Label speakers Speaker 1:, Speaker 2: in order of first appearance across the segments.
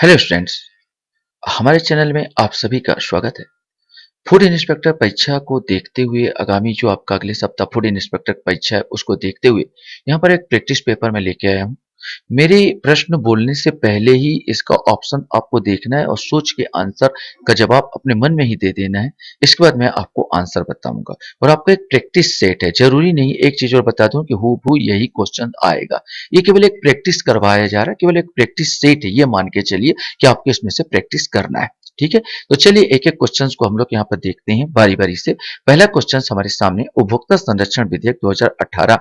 Speaker 1: Hello students, हमारे channel में आप सभी का स्वागत है। फूड इंस्पेक्टर परीक्षा को देखते हुए आगामी जो आपका अगले सप्ताह फूड इंस्पेक्टर परीक्षा है उसको देखते हुए यहाँ पर एक प्रैक्टिस पेपर मैं लेके आया हूँ। मेरे प्रश्न बोलने से पहले ही इसका ऑप्शन आपको देखना है और सोच के आंसर का जवाब अपने मन में ही दे देना है। इसके बाद मैं आपको आंसर बताऊंगा और आपका एक प्रैक्टिस सेट है। जरूरी नहीं, एक चीज और बता दूं कि हूबहू यही क्वेश्चन आएगा। ये केवल एक प्रैक्टिस करवाया जा रहा है, केवल एक प्रैक्टिस सेट है, ये मान के चलिए कि आपको इसमें से प्रैक्टिस करना है। ठीक है, तो चलिए एक एक क्वेश्चन को हम लोग यहाँ पर देखते हैं बारी बारी से। पहला क्वेश्चन हमारे सामने, उपभोक्ता संरक्षण विधेयक 2018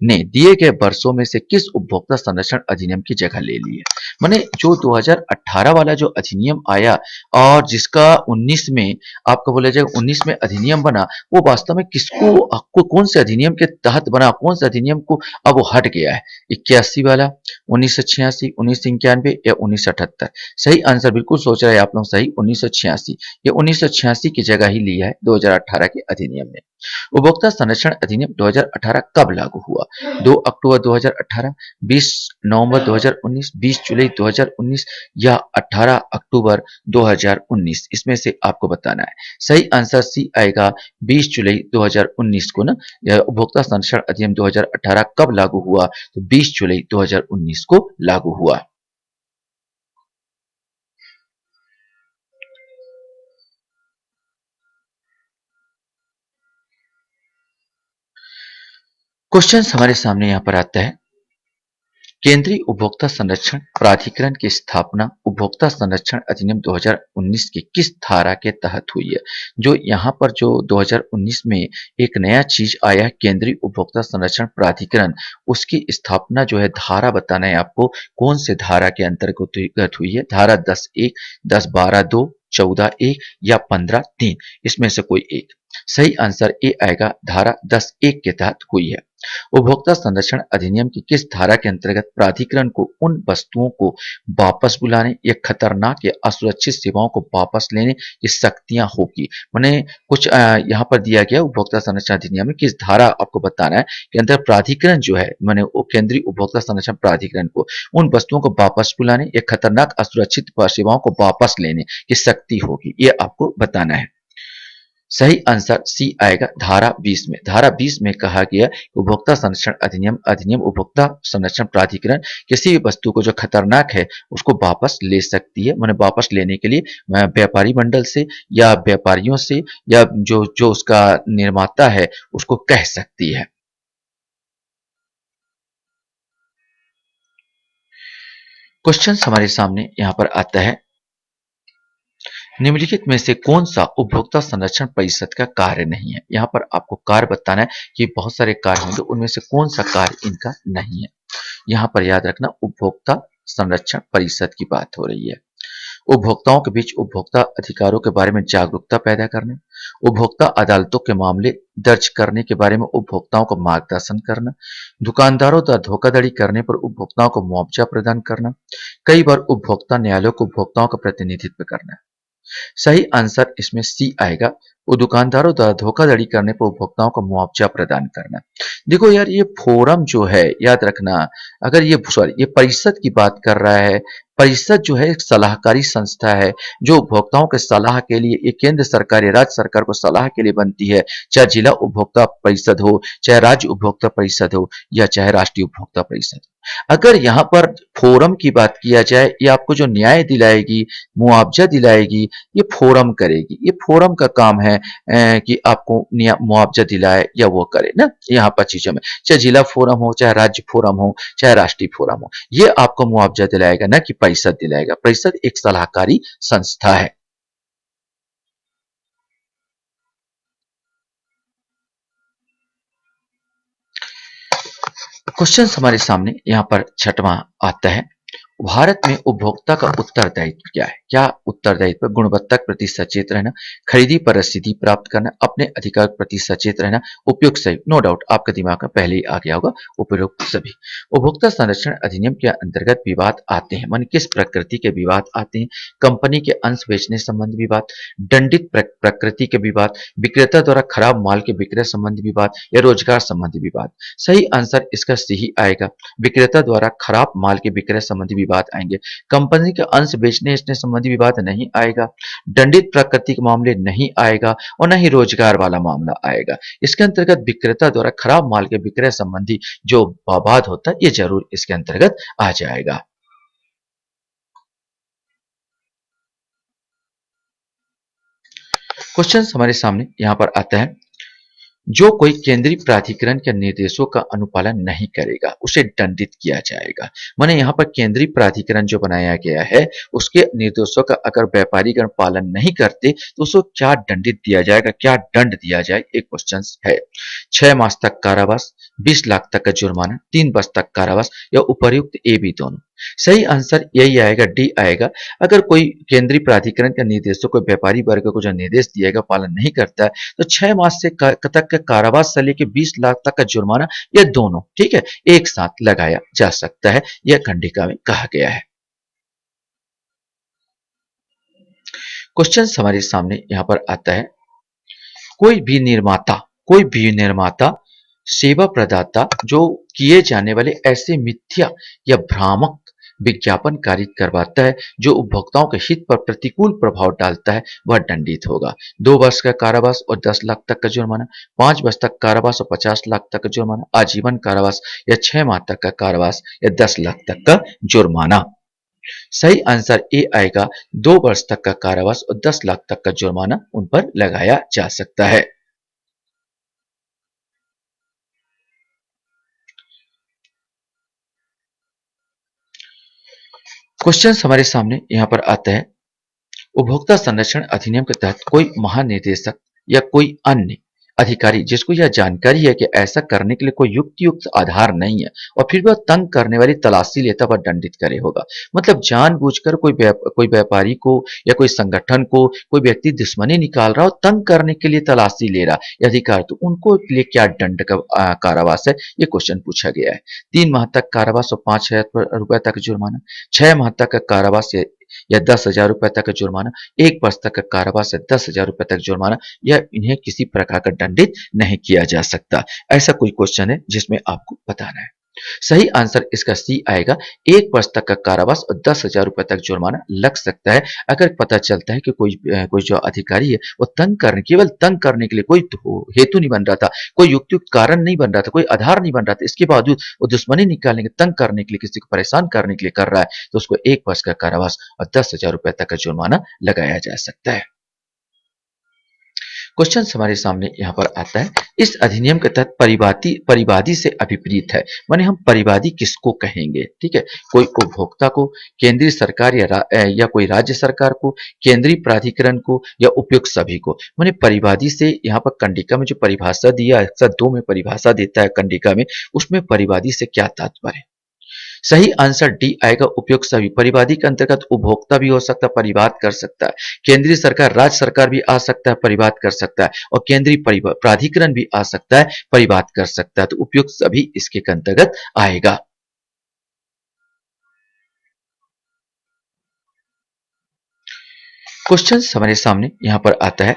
Speaker 1: ने दिए गए वर्षों में से किस उपभोक्ता संरक्षण अधिनियम की जगह ले ली है। माने जो 2018 वाला जो अधिनियम आया और जिसका 19 में आपको बोला जाए 19 में अधिनियम बना, वो वास्तव में किसको कौन से अधिनियम के तहत बना, कौन से अधिनियम को अब वो हट गया है। 81 वाला, 1986, 1991 या 1978। सही आंसर बिल्कुल सोच रहे हैं आप लोग, सही 1986। ये 1986 की जगह ही लिया है 2018 के अधिनियम ने। उपभोक्ता संरक्षण अधिनियम 2018 कब लागू हुआ? 2 अक्टूबर 2018, 20 नवंबर 2019, 20 जुलाई 2019 या 18 अक्टूबर 2019? इसमें से आपको बताना है। सही आंसर सी आएगा, 20 जुलाई 2019 को ना। यह उपभोक्ता संरक्षण अधिनियम 2018 कब लागू हुआ? तो 20 जुलाई 2019 को लागू हुआ। क्वेश्चन हमारे सामने यहाँ पर आता है, केंद्रीय उपभोक्ता संरक्षण प्राधिकरण की स्थापना उपभोक्ता संरक्षण अधिनियम 2019 की किस धारा के तहत हुई है? जो यहाँ पर जो 2019 में एक नया चीज आया है, केंद्रीय उपभोक्ता संरक्षण प्राधिकरण, उसकी स्थापना जो है, धारा बताना है आपको, कौन से धारा के अंतर्गत हुई है। धारा 10(1), 10(12)(2), 14(1) या 15(3)? इसमें से कोई एक। सही आंसर ए आएगा, धारा 10(1) के तहत हुई है। उपभोक्ता संरक्षण अधिनियम की किस धारा के अंतर्गत प्राधिकरण को उन वस्तुओं को वापस बुलाने या खतरनाक या असुरक्षित सेवाओं को वापस लेने की शक्तियां होगी? माने कुछ यहाँ पर दिया गया, उपभोक्ता संरक्षण अधिनियम में किस धारा आपको बताना है कि अंदर प्राधिकरण जो है, माने केंद्रीय उपभोक्ता संरक्षण प्राधिकरण को उन वस्तुओं को वापस बुलाने या खतरनाक असुरक्षित सेवाओं को वापस लेने की शक्ति होगी, ये आपको बताना है। सही आंसर सी आएगा, धारा 20 में। धारा 20 में कहा गया कि उपभोक्ता संरक्षण अधिनियम उपभोक्ता संरक्षण प्राधिकरण किसी भी वस्तु को जो खतरनाक है उसको वापस ले सकती है। मैंने वापस लेने के लिए व्यापारी मंडल से या व्यापारियों से या जो जो उसका निर्माता है उसको कह सकती है। क्वेश्चन हमारे सामने यहाँ पर आता है, निम्नलिखित में से कौन सा उपभोक्ता संरक्षण परिषद का कार्य नहीं है? यहाँ पर आपको कार्य बताना है कि बहुत सारे कार्य होंगे, उनमें से कौन सा कार्य इनका नहीं है। यहाँ पर याद रखना, उपभोक्ता संरक्षण परिषद की बात हो रही है। उपभोक्ताओं के बीच उपभोक्ता अधिकारों के बारे में जागरूकता पैदा करना, उपभोक्ता अदालतों के मामले दर्ज करने के बारे में उपभोक्ताओं को मार्गदर्शन करना, दुकानदारों द्वारा धोखाधड़ी करने पर उपभोक्ताओं को मुआवजा प्रदान करना, कई बार उपभोक्ता न्यायालयों को उपभोक्ताओं का प्रतिनिधित्व करना। सही आंसर इसमें सी आएगा, वो दुकानदारों द्वारा धोखाधड़ी करने पर उपभोक्ताओं को मुआवजा प्रदान करना। देखो यार, ये फोरम जो है, याद रखना, अगर ये सॉरी ये परिषद की बात कर रहा है। परिषद जो है एक सलाहकारी संस्था है जो उपभोक्ताओं के सलाह के लिए, ये केंद्र सरकार या राज्य सरकार को सलाह के लिए बनती है। चाहे जिला उपभोक्ता परिषद हो, चाहे राज्य उपभोक्ता परिषद हो या चाहे राष्ट्रीय उपभोक्ता परिषद। अगर यहाँ पर फोरम की बात किया जाए, ये आपको जो न्याय दिलाएगी, मुआवजा दिलाएगी, ये फोरम करेगी। ये फोरम का काम है कि आपको मुआवजा दिलाए या वो करे ना। यहाँ पर चीजों में चाहे जिला फोरम हो, चाहे राज्य फोरम हो, चाहे राष्ट्रीय फोरम हो, ये आपको मुआवजा दिलाएगा ना कि परिषद दिलाएगा। परिषद एक सलाहकारी संस्था है। क्वेश्चन हमारे सामने यहाँ पर छठवां आता है, भारत में उपभोक्ता का उत्तरदायित्व क्या है? क्या उत्तरदायित्व? गुणवत्ता के प्रति सचेत रहना, खरीदी पर रसीदी प्राप्त करना, अपने अधिकार के प्रति सचेत रहना, उपयुक्त सही। नो डाउट आपके दिमाग में पहले ही आ गया होगा, उपयुक्त सभी। उपभोक्ता संरक्षण अधिनियम के अंतर्गत विवाद आते हैं, मान किस प्रकृति के विवाद आते हैं? कंपनी के अंश बेचने संबंधी विवाद, दंडित प्रकृति के विवाद, विक्रेता द्वारा खराब माल के विक्रय संबंधी विवाद या रोजगार संबंधी विवाद? सही आंसर इसका सही आएगा, विक्रेता द्वारा खराब माल के विक्रय संबंधी विवाद आएंगे। कंपनी के अंश बेचने संबंधी विवाद नहीं आएगा, दंडित प्रकृति के मामले नहीं आएगा और न ही रोजगार वाला मामला आएगा। इसके अंतर्गत विक्रेता द्वारा खराब माल के विक्रय संबंधी जो विवाद होता है ये जरूर इसके अंतर्गत आ जाएगा। क्वेश्चन हमारे सामने यहां पर आता है, जो कोई केंद्रीय प्राधिकरण के निर्देशों का अनुपालन नहीं करेगा उसे दंडित किया जाएगा। माने यहाँ पर केंद्रीय प्राधिकरण जो बनाया गया है उसके निर्देशों का अगर व्यापारीगण पालन नहीं करते तो उसको क्या दंडित दिया जाएगा, क्या दंड दिया जाए, एक क्वेश्चन है। 6 मास तक कारावास, 20 लाख तक का जुर्माना, 3 वर्ष तक कारावास या उपर्युक्त ए बी दोनों। सही आंसर यही आएगा, डी आएगा। अगर कोई केंद्रीय प्राधिकरण के निर्देशों को व्यापारी वर्ग को जो निर्देश दिया गया पालन नहीं करता है तो 6 मास से तक का कारावास से लेकर 20 लाख तक का जुर्माना, ये दोनों ठीक है एक साथ लगाया जा सकता है, यह खंडिका में कहा गया है। क्वेश्चन हमारे सामने यहां पर आता है, कोई भी निर्माता सेवा प्रदाता जो किए जाने वाले ऐसे मिथ्या या भ्रामक विज्ञापन कारित करवाता है जो उपभोक्ताओं के हित पर प्रतिकूल प्रभाव डालता है वह दंडित होगा। 2 वर्ष का कारावास और 10 लाख तक का जुर्माना, 5 वर्ष तक कारावास और 50 लाख तक का जुर्माना, आजीवन कारावास या 6 माह तक का कारावास या 10 लाख तक का जुर्माना। सही आंसर ए आएगा, 2 वर्ष तक का कारावास और 10 लाख तक का जुर्माना उन पर लगाया जा सकता है। क्वेश्चन हमारे सामने यहां पर आता है, उपभोक्ता संरक्षण अधिनियम के तहत कोई महानिदेशक या कोई अन्य अधिकारी जिसको यह जानकारी है कि ऐसा करने के लिए कोई युक्त आधार नहीं है और फिर वह तंग करने वाली तलाशी लेता वह दंडित करे होगा। मतलब जानबूझकर कोई व्यापारी को या कोई संगठन को कोई व्यक्ति दुश्मनी निकाल रहा हो, तंग करने के लिए तलाशी ले रहा है अधिकार, तो उनको लिए क्या दंड का कारावास है, ये क्वेश्चन पूछा गया है। 3 माह तक कारावास और 5,000 रुपए तक जुर्माना, 6 माह तक का कारावास या 10,000 रुपए तक का जुर्माना, 1 वर्ष तक का कारावास या 10,000 रुपए तक जुर्माना, या इन्हें किसी प्रकार का दंडित नहीं किया जा सकता। ऐसा कोई क्वेश्चन है जिसमें आपको बताना है। सही आंसर इसका सी आएगा, 1 वर्ष तक का कारावास और 10,000 रुपए तक जुर्माना लग सकता है अगर पता चलता है कि कोई जो अधिकारी है वो केवल तंग करने के लिए कोई हेतु नहीं बन रहा था, कोई युक्त कारण नहीं बन रहा था, कोई आधार नहीं बन रहा था, इसके बावजूद वो दुश्मनी निकालने के, तंग करने के लिए, किसी को परेशान करने के लिए कर रहा है तो उसको 1 वर्ष का कारावास और 10,000 रुपए तक का जुर्माना लगाया जा सकता है। क्वेश्चन हमारे सामने यहाँ पर आता है, इस अधिनियम के तहत परिवादी से अभिप्रीत है, माने हम परिवादी किसको कहेंगे, ठीक है, कोई उपभोक्ता को, केंद्रीय सरकार या कोई राज्य सरकार को, केंद्रीय प्राधिकरण को या उपयुक्त सभी को। माने परिवादी से यहाँ पर कंडिका में जो परिभाषा दिया, अक्सर 2 में परिभाषा देता है कंडिका में, उसमें परिवादी से क्या तात्पर्य है। सही आंसर डी आएगा, उपयुक्त सभी। परिवादी के अंतर्गत उपभोक्ता भी हो सकता है, परिवाद कर सकता है, केंद्रीय सरकार, राज्य सरकार भी आ सकता है, परिवाद कर सकता है, और केंद्रीय प्राधिकरण भी आ सकता है, परिवाद कर सकता है, तो उपयुक्त सभी इसके अंतर्गत आएगा। क्वेश्चन हमारे सामने यहां पर आता है,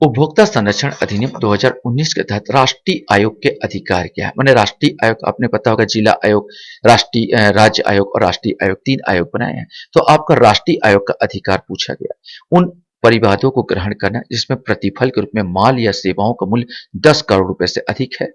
Speaker 1: उपभोक्ता संरक्षण अधिनियम 2019 के तहत राष्ट्रीय आयोग के अधिकार क्या है। मैंने राष्ट्रीय आयोग, आपने पता होगा जिला आयोग, राष्ट्रीय राज्य आयोग और राष्ट्रीय आयोग, 3 आयोग बनाए हैं, तो आपका राष्ट्रीय आयोग का अधिकार पूछा गया उन परिवादों को ग्रहण करना जिसमें प्रतिफल के रूप में माल या सेवाओं का मूल्य 10 करोड़ रुपए से अधिक है,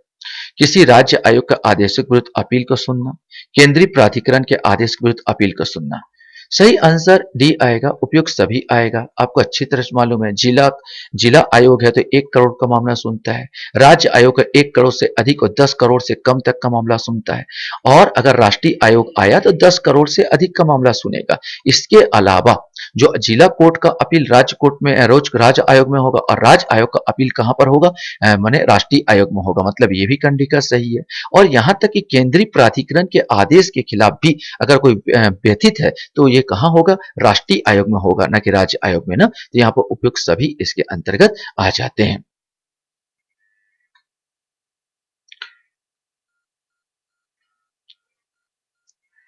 Speaker 1: किसी राज्य आयोग का आदेश के विरुद्ध अपील को सुनना, केंद्रीय प्राधिकरण के आदेश के विरुद्ध अपील को सुनना। सही आंसर डी आएगा, उपयुक्त सभी आएगा। आपको अच्छी तरह से मालूम है, जिला जिला आयोग है तो 1 करोड़ का मामला सुनता है, राज्य आयोग है 1 करोड़ से अधिक और 10 करोड़ से कम तक का मामला सुनता है, और अगर राष्ट्रीय आयोग आया तो 10 करोड़ से अधिक का मामला सुनेगा। इसके अलावा जो जिला कोर्ट का अपील राज्य कोर्ट में, रोज राज्य आयोग में होगा, और राज्य आयोग का अपील कहां पर होगा, माने राष्ट्रीय आयोग में होगा। मतलब ये भी कंडिका सही है। और यहां तक कि केंद्रीय प्राधिकरण के आदेश के खिलाफ भी अगर कोई व्यथित है तो ये कहां होगा, राष्ट्रीय आयोग में होगा, ना कि राज्य आयोग में ना, तो यहां पर उपयुक्त सभी इसके अंतर्गत आ जाते हैं।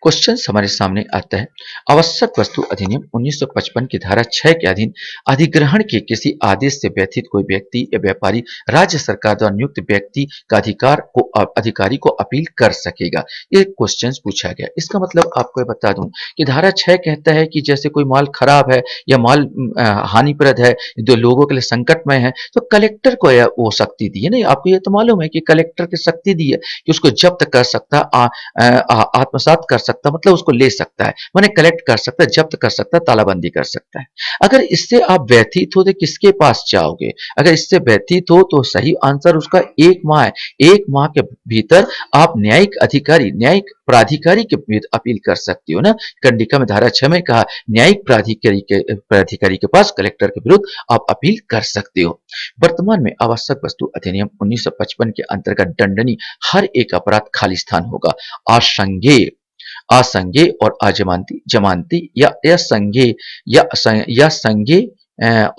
Speaker 1: क्वेश्चंस हमारे सामने आता है। आवश्यक वस्तु अधिनियम 1955 की धारा 6 के अधीन अधिग्रहण के किसी आदेश से व्यथित कोई व्यक्ति या व्यापारी राज्य सरकार द्वारा नियुक्त व्यक्ति का अधिकारी को अपील कर सकेगा। ये क्वेश्चंस पूछा गया। इसका मतलब आपको ये बता दूं कि धारा 6 कहता है कि जैसे कोई माल खराब है या माल हानिप्रद है, जो लोगों के लिए संकटमय है, तो कलेक्टर को वो शक्ति दी है। नहीं, आपको ये तो मालूम है कि कलेक्टर की शक्ति दी है कि उसको जब्त कर सकता, आत्मसात कर सकता, मतलब उसको ले सकता है, माने कलेक्ट कर सकता है, जब्त कर सकता है, तालाबंदी कर सकता है। अगर इससे आप व्यथित हो तो किसके पास जाओगे? अगर इससे व्यथित हो तो सही आंसर उसका 1 माह है। 1 माह के भीतर आप न्यायिक अधिकारी, न्यायिक प्राधिकारी के अपील कर सकती हो ना। कंडिका में धारा 6 में कहा न्यायिक प्राधिकारी के पास कलेक्टर के विरुद्ध आप अपील कर सकते हो। वर्तमान में आवश्यक वस्तु अधिनियम 1955 के अंतर्गत दंडनीय हर एक अपराध खालिस्तान होगा। असंज्ञेय, असंज्ञेय और अजमानती, जमानती या संज्ञेय या संज्ञेय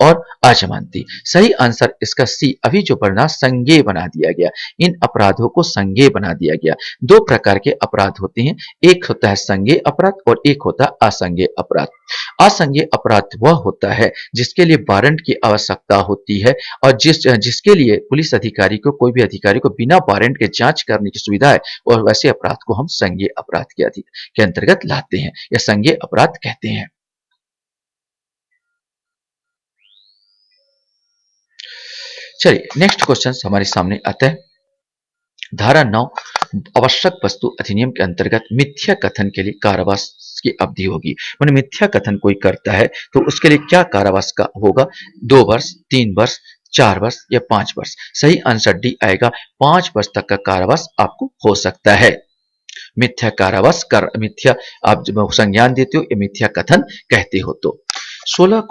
Speaker 1: और अजमानती। सही आंसर इसका सी। अभी जो पढ़ना संज्ञेय बना दिया गया, इन अपराधों को संज्ञेय बना दिया गया। 2 प्रकार के अपराध होते हैं, एक होता है संज्ञेय अपराध और एक होता है असंज्ञेय अपराध। असंज्ञेय अपराध वह होता है जिसके लिए वारंट की आवश्यकता होती है और जिसके लिए पुलिस अधिकारी को, कोई भी अधिकारी को बिना वारंट के जांच करने की सुविधा है, और वैसे अपराध को हम संज्ञेय अपराध के अंतर्गत लाते हैं या संज्ञेय अपराध कहते हैं। चलिए नेक्स्ट क्वेश्चन हमारे सामने आता है। धारा 9 आवश्यक वस्तु अधिनियम के अंतर्गत मिथ्या कथन के लिए कारावास की अवधि होगी। माने मिथ्या कथन कोई करता है तो उसके लिए क्या कारावास का होगा? 2 वर्ष, 3 वर्ष, 4 वर्ष या 5 वर्ष। सही आंसर डी आएगा। 5 वर्ष तक का कारावास आपको हो सकता है। मिथ्या कारावास कर, मिथ्या आप जब संज्ञान देते हो या मिथ्या कथन कहते हो तो। 16वां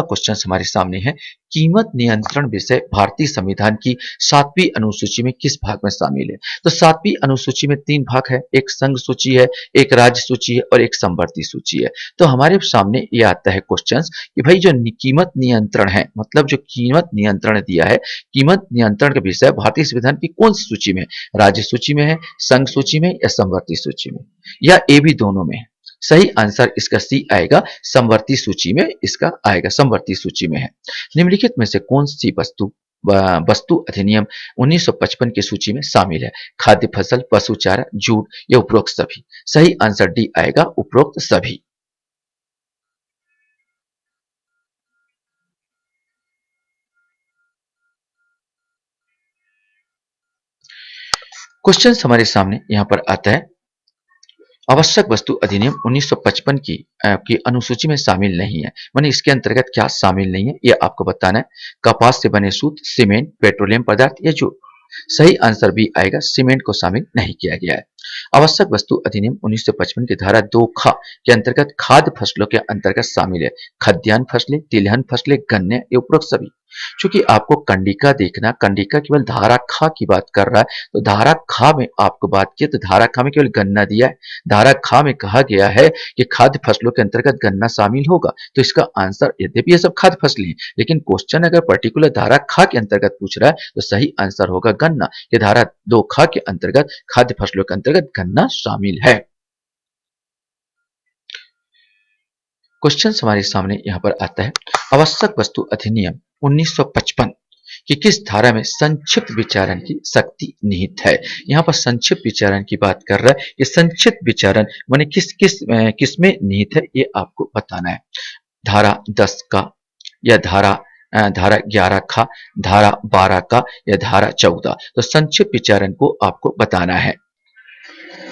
Speaker 1: क्वेश्चन हमारे सामने है। कीमत नियंत्रण विषय भारतीय संविधान की 7वीं अनुसूची में किस भाग में शामिल है? तो 7वीं अनुसूची में 3 भाग है, एक संघ सूची है, एक राज्य सूची है और एक समवर्ती सूची है। तो हमारे सामने ये आता है क्वेश्चन कि भाई जो कीमत नियंत्रण है, मतलब जो कीमत नियंत्रण दिया है, कीमत नियंत्रण का विषय भारतीय संविधान की कौन सी सूची में है? राज्य सूची में है, संघ सूची में या समवर्ती सूची में, या ए भी दोनों में है? सही आंसर इसका सी आएगा, समवर्ती सूची में इसका आएगा, समवर्ती सूची में है। निम्नलिखित में से कौन सी वस्तु अधिनियम 1955 की सूची में शामिल है? खाद्य फसल, पशु चारा, जूट या उपरोक्त सभी? सही आंसर डी आएगा, उपरोक्त सभी। क्वेश्चन हमारे सामने यहां पर आता है। आवश्यक वस्तु अधिनियम 1955 की अनुसूची में शामिल नहीं है, माने इसके अंतर्गत क्या शामिल नहीं है ये आपको बताना है। कपास से बने सूत, सीमेंट, पेट्रोलियम पदार्थ या जूट? सही आंसर भी आएगा, सीमेंट को शामिल नहीं किया गया है। आवश्यक वस्तु अधिनियम 1955 की धारा 2 ख के अंतर्गत खाद्य फसलों के अंतर्गत शामिल है। खाद्यान्न फसलें, तिलहन फसलें, गन्ने या उपरोक्त सभी? चूंकि आपको कंडिका देखना, कंडिका केवल धारा खा की बात कर रहा है, तो धारा खा में आपको बात की तो धारा खा में केवल गन्ना दिया है। धारा खा में कहा गया है कि खाद्य फसलों के अंतर्गत गन्ना शामिल होगा, तो इसका आंसर, यद्यपि ये सब खाद्य फसलें हैं, लेकिन क्वेश्चन अगर पर्टिकुलर धारा खा के अंतर्गत पूछ रहा है तो सही आंसर होगा गन्ना। ये धारा 2 खा के अंतर्गत खाद्य फसलों के अंतर्गत गन्ना शामिल है। क्वेश्चन हमारे सामने यहां पर आता है। आवश्यक वस्तु अधिनियम 1955 कि किस धारा में संक्षिप्त विचारण की शक्ति निहित है? यहाँ पर संक्षिप्त विचारण की बात कर रहा है। ये संक्षिप्त विचारण माने किस में निहित है ये आपको बताना है। धारा 10 का या धारा 11 का, धारा 12 का या धारा 14? तो संक्षिप्त विचारण को आपको बताना है।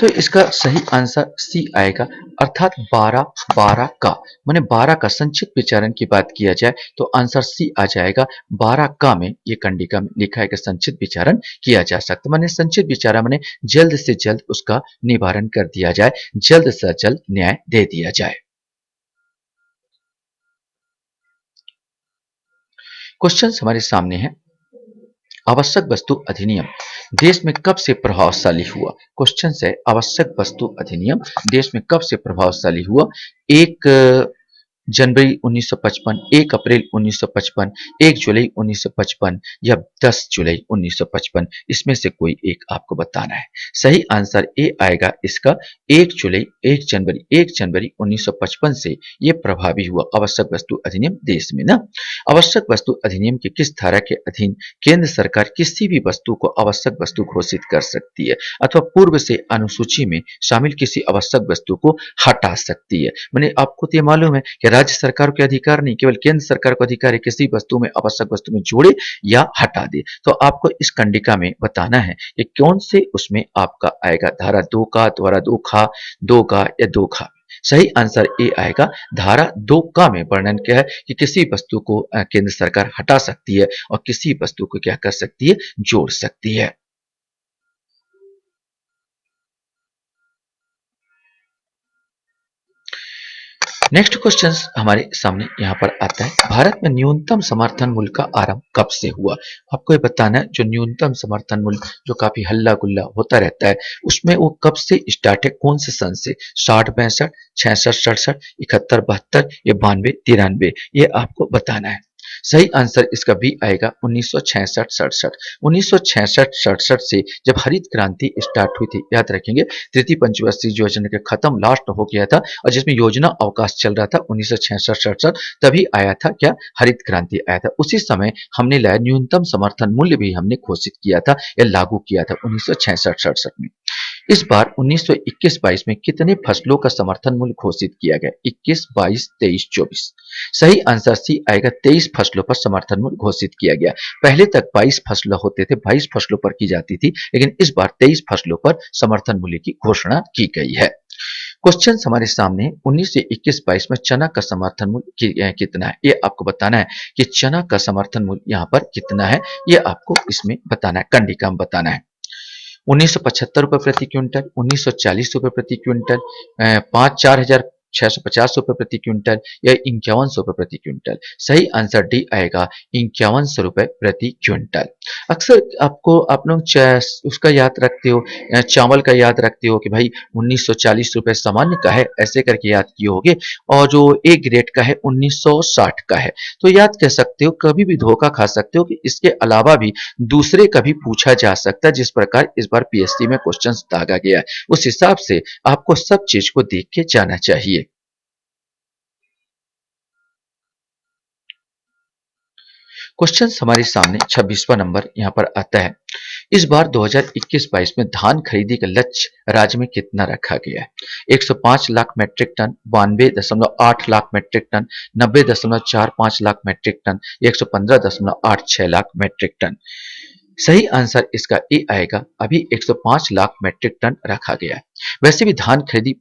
Speaker 1: तो इसका सही आंसर सी आएगा, अर्थात 12 का, माने 12 का संक्षिप्त विचारण की बात किया जाए तो आंसर सी आ जाएगा। 12 का में ये कंडिका में लिखा है कि संक्षिप्त विचारण किया जा सकता, माने संक्षिप्त विचारण माने जल्द से जल्द उसका निवारण कर दिया जाए, जल्द से जल्द न्याय दे दिया जाए। क्वेश्चन हमारे सामने है। आवश्यक वस्तु अधिनियम देश में कब से प्रभावशाली हुआ? क्वेश्चन है आवश्यक वस्तु अधिनियम देश में कब से प्रभावशाली हुआ? एक जनवरी 1955, 1 अप्रैल 1955, 1 जुलाई 1955 या 10 जुलाई 1955, इसमें से कोई एक आपको बताना है। सही आंसर ए आएगा इसका 1 जुलाई, 1 जनवरी 1955 से ये प्रभावी हुआ आवश्यक वस्तु अधिनियम देश में ना। आवश्यक वस्तु अधिनियम की किस धारा के अधीन केंद्र सरकार किसी भी वस्तु को आवश्यक वस्तु घोषित कर सकती है अथवा पूर्व से अनुसूची में शामिल किसी आवश्यक वस्तु को हटा सकती है। मैंने आपको तो ये मालूम है कि राज्य सरकार के अधिकार नहीं, केवल केंद्र सरकार को अधिकार है किसी वस्तु में आवश्यक वस्तु में जोड़े या हटा दे। तो आपको इस कंडिका में बताना है कि कौन से उसमें आपका आएगा धारा 2 का, द्वारा 2 खा, 2 का या 2 खा। सही आंसर ए आएगा धारा 2 का में वर्णन क्या है कि किसी वस्तु को केंद्र सरकार हटा सकती है और किसी वस्तु को क्या कर सकती है, जोड़ सकती है। नेक्स्ट क्वेश्चन हमारे सामने यहाँ पर आता है, भारत में न्यूनतम समर्थन मूल्य का आरंभ कब से हुआ। आपको ये बताना है जो न्यूनतम समर्थन मूल्य जो काफी हल्ला गुल्ला होता रहता है उसमें वो कब से स्टार्ट है, कौन से सन से, 60-62, 66-67, 71-72 या 92-93, ये आपको बताना है। सही आंसर इसका बी आएगा 1966-67। 1966-67 से जब हरित क्रांति स्टार्ट हुई थी, याद रखेंगे तृतीय पंचवर्षीय योजना के खत्म लास्ट हो गया था और जिसमें योजना अवकाश चल रहा था 1966-67, तभी आया था क्या, हरित क्रांति आया था। उसी समय हमने लाया न्यूनतम समर्थन मूल्य भी हमने घोषित किया था या लागू किया था 1966-67 में। इस बार 1921-22 में कितने फसलों का समर्थन मूल्य घोषित किया गया, 21, 22, 23, 24। सही आंसर सी आएगा 23 फसलों पर समर्थन मूल्य घोषित किया गया। पहले तक 22 फसलों होते थे, 22 फसलों पर की जाती थी, लेकिन इस बार 23 फसलों पर समर्थन मूल्य की घोषणा की गई है। क्वेश्चन हमारे सामने 1921-22 में चना का समर्थन मूल्य कितना है, ये आपको बताना है कि चना का समर्थन मूल्य यहाँ पर कितना है, ये आपको इसमें बताना है, कंडिका में बताना है। 1975 रुपए प्रति क्विंटल, 1940 रुपए प्रति क्विंटल, 4,650 रुपए प्रति क्विंटल या 5100 रुपए प्रति क्विंटल। सही आंसर डी आएगा 5100 रुपए प्रति क्विंटल। अक्सर आपको आप लोग उसका याद रखते हो, चावल का याद रखते हो कि भाई 1940 रुपए सामान्य का है, ऐसे करके याद किए होगे, और जो ए ग्रेड का है 1960 का है। तो याद कर सकते हो, कभी भी धोखा खा सकते हो कि इसके अलावा भी दूसरे का भी पूछा जा सकता है, जिस प्रकार इस बार पीएससी में क्वेश्चंस दागा गया है। उस हिसाब से आपको सब चीज को देख के जाना चाहिए। क्वेश्चन हमारे सामने 26वां नंबर यहाँ पर आता है, इस बार 2021-22 में धान खरीदी का लक्ष्य राज्य में कितना रखा गया है, 105 lakh metric ton, 92.8 lakh metric ton, 90.45 lakh metric ton, 115.86 lakh metric ton. सही आंसर इसका ए आएगा, अभी 105 लाख मीट्रिक टन रखा गया है। वैसे भी धान खरीदी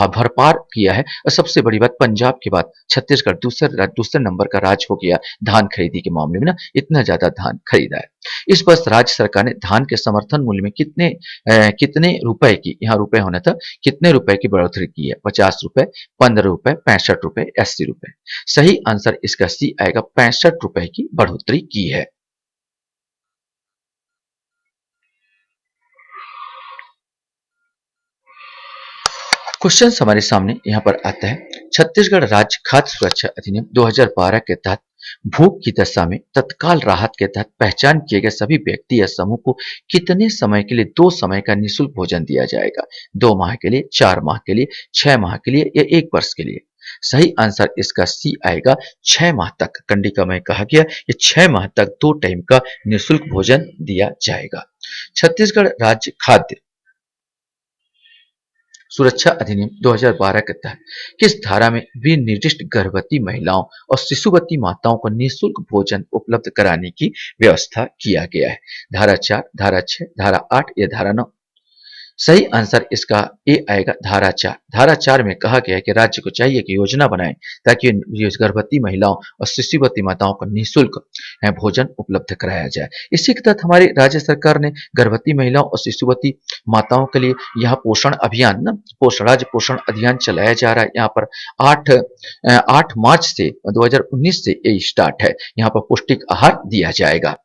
Speaker 1: भरपार किया है, और सबसे बड़ी बात पंजाब के बाद छत्तीसगढ़ दूसरे नंबर का राज्य हो गया धान खरीदी के मामले में ना, इतना ज्यादा धान खरीदा है। इस वर्ष राज्य सरकार ने धान के समर्थन मूल्य में कितने रुपए की, यहाँ रुपए होना था, कितने रुपए की बढ़ोतरी की है, 50 रुपए, 15 रुपए, 65 रुपए, 80 रुपए। सही आंसर इसका सी आएगा, 65 रुपए की बढ़ोतरी की है। क्वेश्चन हमारे सामने यहाँ पर आता है, छत्तीसगढ़ राज्य खाद्य सुरक्षा अधिनियम 2012 के तहत भूख की दशा में तत्काल राहत के तहत पहचान किए गए सभी व्यक्ति या समूह को कितने समय के लिए 2 समय का निःशुल्क भोजन दिया जाएगा, 2 माह के लिए, 4 माह के लिए, 6 माह के लिए या 1 वर्ष के लिए। सही आंसर इसका सी आएगा, 6 माह तक। कंडिका में कहा गया कि 6 माह तक 2 टाइम का निःशुल्क भोजन दिया जाएगा। छत्तीसगढ़ राज्य खाद्य सुरक्षा अधिनियम 2012 के तहत किस धारा में विनिर्दिष्ट गर्भवती महिलाओं और शिशुवती माताओं को निःशुल्क भोजन उपलब्ध कराने की व्यवस्था किया गया है, धारा 4, धारा 6, धारा 8 या धारा 9। सही आंसर इसका ए आएगा, धारा 4। धारा 4 में कहा गया है कि राज्य को चाहिए कि योजना बनाएं ताकि ये गर्भवती महिलाओं और शिशुवती माताओं को निःशुल्क भोजन उपलब्ध कराया जाए। इसी के तहत हमारी राज्य सरकार ने गर्भवती महिलाओं और शिशुवती माताओं के लिए यहाँ पोषण अभियान ना, राज्य पोषण अभियान चलाया जा रहा है। यहाँ पर 8 मार्च से 2019 से ये स्टार्ट है। यहाँ पर पौष्टिक आहार दिया जाएगा।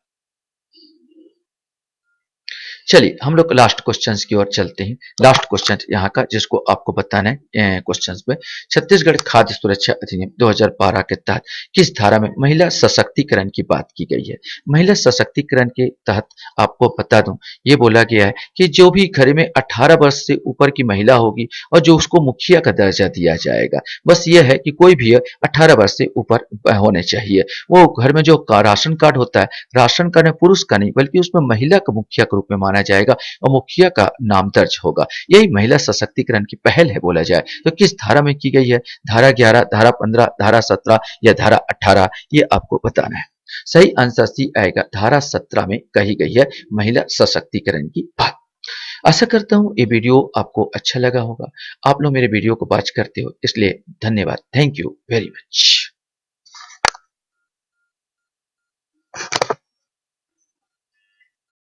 Speaker 1: चलिए हम लोग लास्ट क्वेश्चंस की ओर चलते हैं। लास्ट क्वेश्चन यहाँ का जिसको आपको बताना है क्वेश्चंस में, छत्तीसगढ़ खाद्य सुरक्षा अधिनियम 2012 के तहत किस धारा में महिला सशक्तिकरण की बात की गई है? महिला सशक्तिकरण के तहत आपको बता दूं, ये बोला गया है कि जो भी घर में 18 वर्ष से ऊपर की महिला होगी और जो उसको मुखिया का दर्जा दिया जाएगा, बस ये है कि कोई भी 18 वर्ष से ऊपर होने चाहिए। वो घर में जो राशन कार्ड होता है, राशन कार्ड में पुरुष का नहीं बल्कि उसमें महिला का मुखिया के रूप में माना जाएगा और मुखिया का नाम दर्ज होगा। यही महिला सशक्तिकरण की पहल है बोला जाए तो। किस धारा में की गई है? धारा 11, धारा 15, धारा 17 या धारा 18, ये आपको बताना है। सही आंसर सी आएगा, धारा 17 में कही गई है महिला सशक्तिकरण की बात। आशा करता हूं ये वीडियो आपको अच्छा लगा होगा। आप लोग मेरे वीडियो को वॉच करते हो इसलिए धन्यवाद। Thank you very much.